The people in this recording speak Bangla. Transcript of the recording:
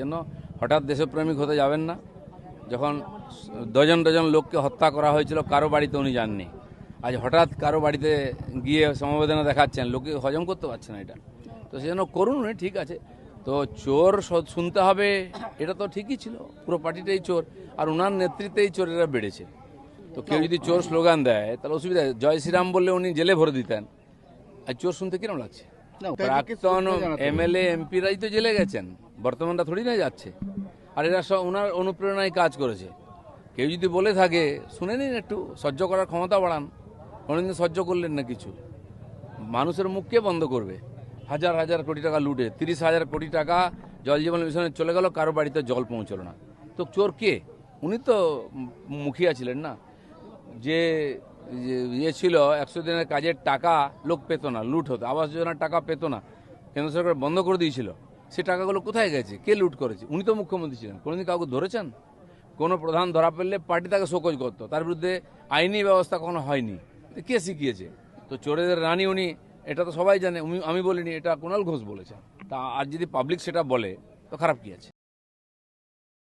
জন্য হঠাৎ দেশপ্রেমিক হতে যাবেন না। যখন ডজন ডজন লোককে হত্যা করা হয়েছিল কারো বাড়িতে উনি যাননি। আজ হঠাৎ কারো বাড়িতে গিয়ে সমবেদনা দেখাচ্ছেন, লোকে হজম করতে পারছে না এটা। তো সেজন্য করুন উনি, ঠিক আছে। তো চোর শুনতে হবে, এটা তো ঠিকই ছিল, পুরো পার্টিটাই চোর, আর ওনার নেতৃত্বেই চোরেরা বেড়েছে। তো কেউ যদি চোর স্লোগান দেয় তাহলে অসুবিধা, জয় শ্রীরাম বললে উনি জেলে ভরে দিতেন। আর চোর শুনতে কিরম লাগছে? প্রাক্তন এমএলএ এমপিরাই তো জেলে গেছেন, বর্তমানটা থোড়ি না যাচ্ছে। আর এরা সব ওনার অনুপ্রেরণায় কাজ করেছে। কেউ যদি বলে থাকে শুনে নিন, একটু সহ্য করার ক্ষমতা বাড়ান। কোনোদিন সহ্য করলেন না কিছু, মানুষের মুখকে বন্ধ করবে। হাজার হাজার কোটি টাকা লুটে, 30,000 কোটি টাকা জল জীবন মিশনে চলে গেল, কারো বাড়িতে জল পৌঁছলো না। তো চোর কে? উনি তো মুখিয়া ছিলেন না। যে ইয়ে ছিল 100 দিনের কাজের টাকা লোক পেত না, লুট হতো। আবাস যোজনার টাকা পেত না, কেন্দ্র সরকার বন্ধ করে দিয়েছিল। সে টাকাগুলো কোথায় গেছে? কে লুট করেছে? উনি তো মুখ্যমন্ত্রী ছিলেন, কোনোদিন কাউকে ধরেছেন? কোনো প্রধান ধরা পড়লে পার্টি তাকে শোকজ করতো, তার বিরুদ্ধে আইনি ব্যবস্থা কখনো হয়নি। কে শিখিয়েছে? তো চোরেদের রানী উনি, এটা তো সবাই জানে। আমি বলিনি, এটা কুণাল ঘোষ বলেছেন। তা আর যদি পাবলিক সেটা বলে তো খারাপ কি আছে?